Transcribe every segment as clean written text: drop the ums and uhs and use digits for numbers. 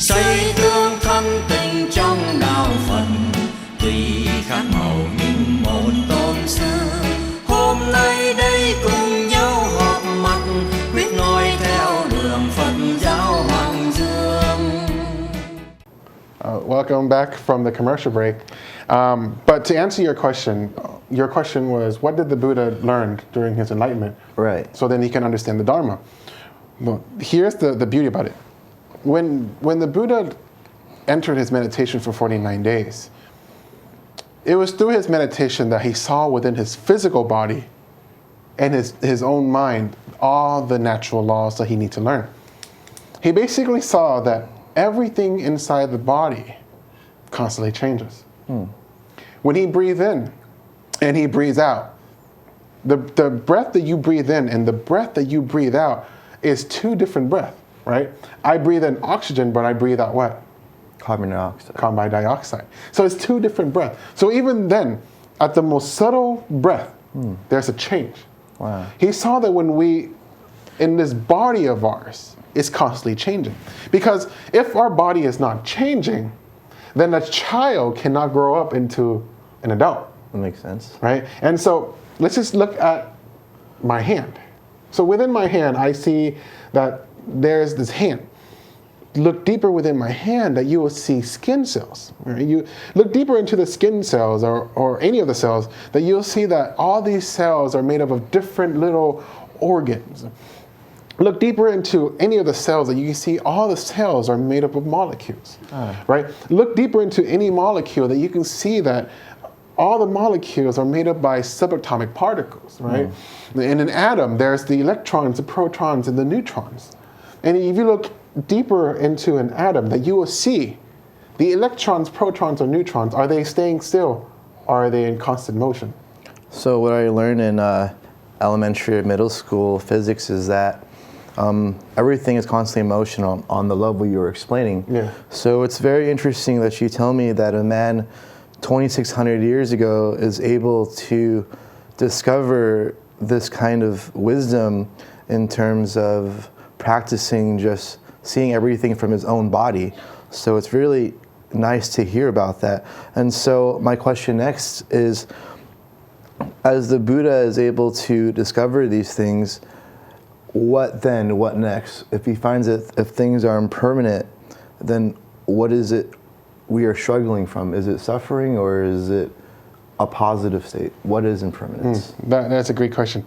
Xây tương thân tình trong đạo Phật, tùy khác màu nhưng một tôn sư. Hôm nay đây cùng nhau họp mặt, quyết noi theo đường Phật giáo Hoàng Dương. Welcome back from the commercial break. But to answer your question was, what did the Buddha learn during his enlightenment? Right. So then he can understand the Dharma. Well, here's the beauty about it. When the Buddha entered his meditation for 49 days, it was through his meditation that he saw within his physical body and his own mind all the natural laws that he needs to learn. He basically saw that everything inside the body constantly changes. When he breathes in and he breathes out, the breath that you breathe in and the breath that you breathe out is two different breaths, right? I breathe in oxygen, but I breathe out what? Carbon dioxide. Carbon dioxide. So it's two different breaths. So even then, at the most subtle breath, there's a change. Wow. He saw that when we, in this body of ours, it's constantly changing. Because if our body is not changing, then a child cannot grow up into an adult. That makes sense. Right? And so let's just look at my hand. So within my hand, I see that there's this hand. Look deeper within my hand that you will see skin cells. Right? You look deeper into the skin cells or any of the cells, that you'll see that all these cells are made up of different little organs. Look deeper into any of the cells that you can see all the cells are made up of molecules, right? Look deeper into any molecule that you can see that all the molecules are made up by subatomic particles, right? In an atom, there's the electrons, the protons, and the neutrons. And if you look deeper into an atom, that you will see the electrons, protons, or neutrons, are they staying still or are they in constant motion? So what I learned in elementary or middle school physics is that everything is constantly in motion on the level you were explaining. Yeah. So it's very interesting that you tell me that a man 2,600 years ago is able to discover this kind of wisdom in terms of practicing just seeing everything from his own body. So it's really nice to hear about that. And so my question next is, as the Buddha is able to discover these things, what then? What next? If he finds that if things are impermanent, then what is it we are struggling from? Is it suffering or is it a positive state? What is impermanence? That's a great question.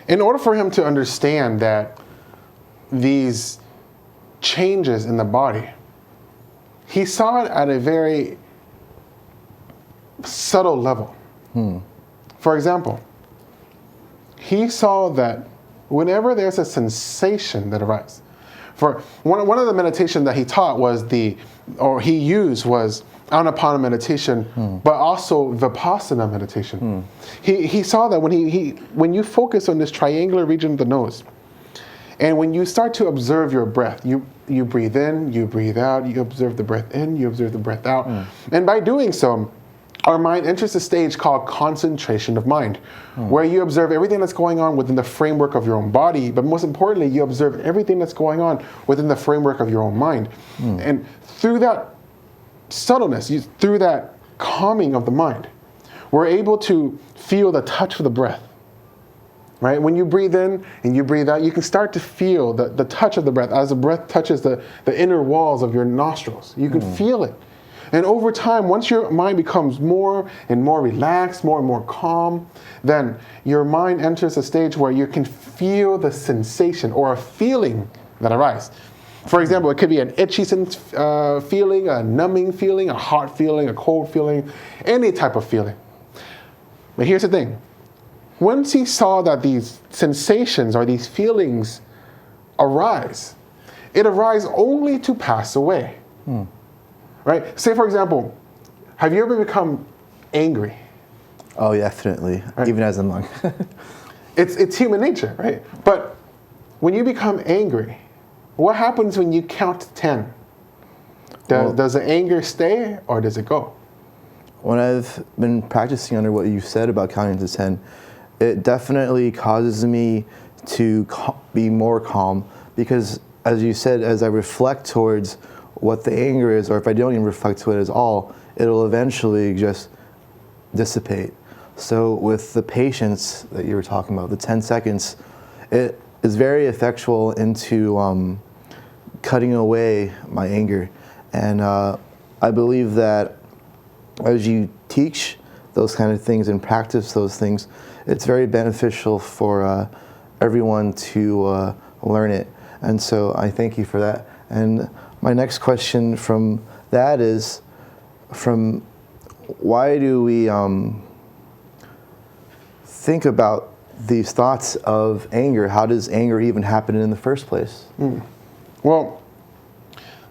In order for him to understand that these changes in the body, he saw it at a very subtle level. For example, he saw that whenever there's a sensation that arises, for one of the meditation that he taught was he used was Anapana meditation, but also Vipassana meditation. He saw that when you focus on this triangular region of the nose, and when you start to observe your breath, you breathe in, you breathe out, you observe the breath in, you observe the breath out, and by doing so, our mind enters a stage called concentration of mind, where you observe everything that's going on within the framework of your own body, but most importantly, you observe everything that's going on within the framework of your own mind. And through that subtleness, through that calming of the mind, we're able to feel the touch of the breath. Right? When you breathe in and you breathe out, you can start to feel the touch of the breath as the breath touches the inner walls of your nostrils. You can feel it. And over time, once your mind becomes more and more relaxed, more and more calm, then your mind enters a stage where you can feel the sensation or a feeling that arises. For example, it could be an itchy feeling, a numbing feeling, a hot feeling, a cold feeling, any type of feeling. But here's the thing. Once he saw that these sensations or these feelings arise, it arises only to pass away. Right? Say, for example, have you ever become angry? Oh, definitely. Right? Even as a monk. It's human nature, right? But when you become angry, what happens when you count to 10? Does the anger stay or does it go? When I've been practicing under what you said about counting to 10, it definitely causes me to be more calm because, as you said, as I reflect towards what the anger is, or if I don't even reflect to it at all, it'll eventually just dissipate. So with the patience that you were talking about, the 10 seconds, it is very effectual into cutting away my anger. And I believe that as you teach those kind of things and practice those things, it's very beneficial for everyone to learn it. And so I thank you for that. And my next question from that is, why do we think about these thoughts of anger? How does anger even happen in the first place? Well,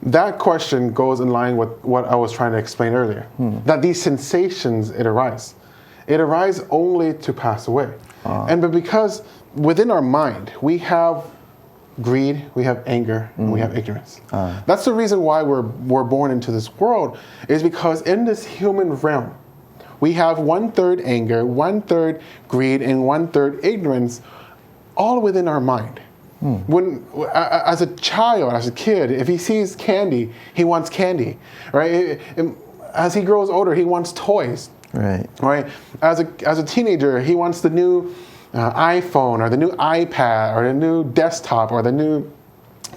that question goes in line with what I was trying to explain earlier, that these sensations, it arises only to pass away. But because within our mind, we have greed, we have anger, and we have ignorance. That's the reason why we're born into this world, is because in this human realm, we have 1/3 anger, 1/3 greed, and 1/3 ignorance, all within our mind. When, as a child, as a kid, if he sees candy, he wants candy, right? As he grows older, he wants toys, right? As a teenager, he wants the new iPhone or the new iPad or the new desktop or the new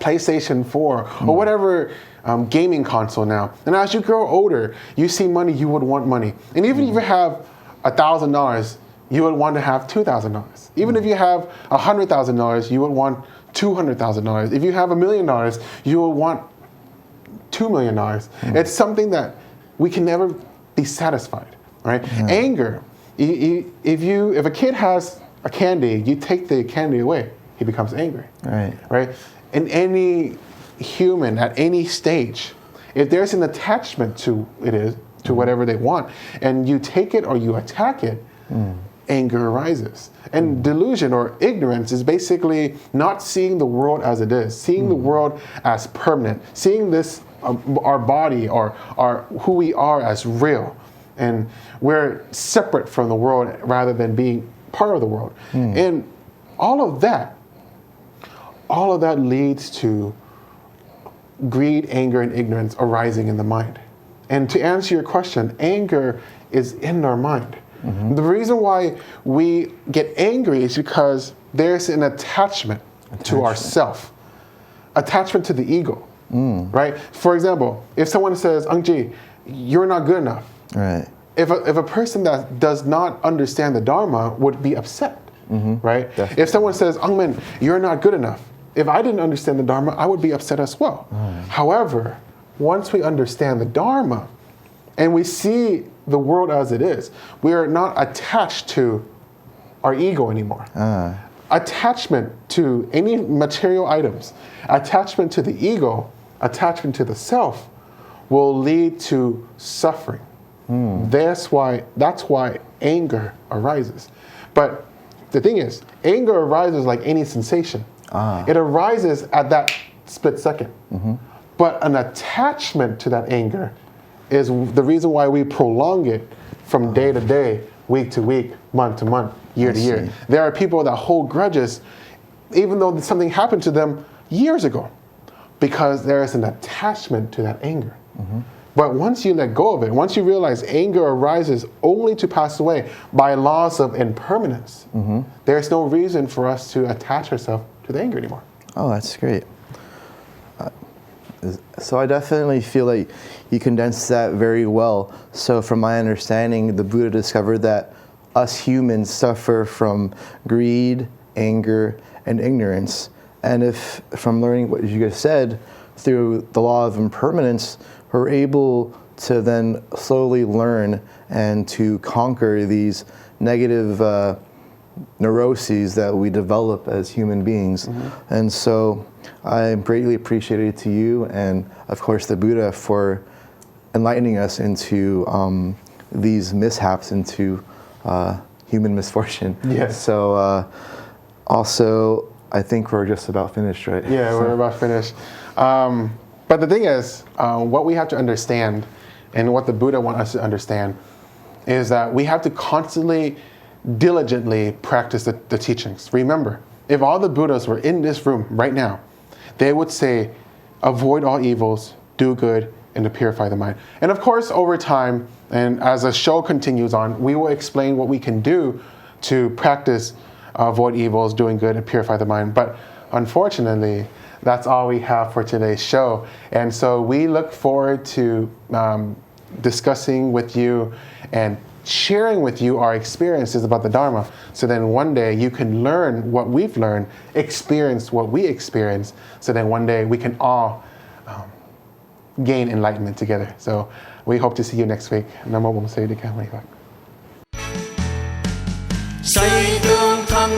PlayStation 4 or whatever gaming console now. And as you grow older, you see money, you would want money. And even if you have $1,000, you would want to have $2,000. Even if you have $100,000, you would want $200,000. If you have $1 million, you would want $2 million. It's something that we can never be satisfied, right? Anger, if a kid has a candy, you take the candy away, he becomes angry, right? And any human at any stage, if there's an attachment to whatever they want, and you take it or you attack it, anger arises. And delusion or ignorance is basically not seeing the world as it is, seeing the world as permanent, seeing this our body or who we are as real, and we're separate from the world rather than being part of the world. And all of that leads to greed, anger, and ignorance arising in the mind. And to answer your question, anger is in our mind. The reason why we get angry is because there's an attachment to ourself, attachment to the ego, right? For example, if someone says, Angji, you're not good enough. Right. If a person that does not understand the Dharma would be upset, right? Definitely. If someone says, Angmen, you're not good enough. If I didn't understand the Dharma, I would be upset as well. However, once we understand the Dharma and we see the world as it is, we are not attached to our ego anymore. Attachment to any material items, attachment to the ego, attachment to the self will lead to suffering. That's why anger arises. But the thing is, anger arises like any sensation. It arises at that split second. But an attachment to that anger is the reason why we prolong it from day to day, week to week, month to month, year to year. There are people that hold grudges even though something happened to them years ago, because there is an attachment to that anger. But once you let go of it, once you realize anger arises only to pass away by laws of impermanence, there's no reason for us to attach ourselves to the anger anymore. Oh, that's great. So I definitely feel like you condensed that very well. So from my understanding, the Buddha discovered that us humans suffer from greed, anger, and ignorance. And if, from learning what you guys said, through the law of impermanence, we're able to then slowly learn and to conquer these negative neuroses that we develop as human beings. And so I greatly appreciated to you and, of course, the Buddha for enlightening us into these mishaps, into human misfortune. Yes. So also, I think we're just about finished, right? Yeah, we're about finished. But the thing is, what we have to understand, and what the Buddha wants us to understand, is that we have to constantly, diligently practice the teachings. Remember, if all the Buddhas were in this room right now, they would say, avoid all evils, do good, and to purify the mind. And of course, over time, and as the show continues on, we will explain what we can do to practice avoid evils, doing good, and purify the mind. But unfortunately, that's all we have for today's show. And so we look forward to discussing with you and sharing with you our experiences about the Dharma. So then one day you can learn what we've learned, experience what we experienced. So then one day we can all gain enlightenment together. So we hope to see you next week. Namo Bổn Sư Thích Ca Mâu Ni Phật. Xây tương thân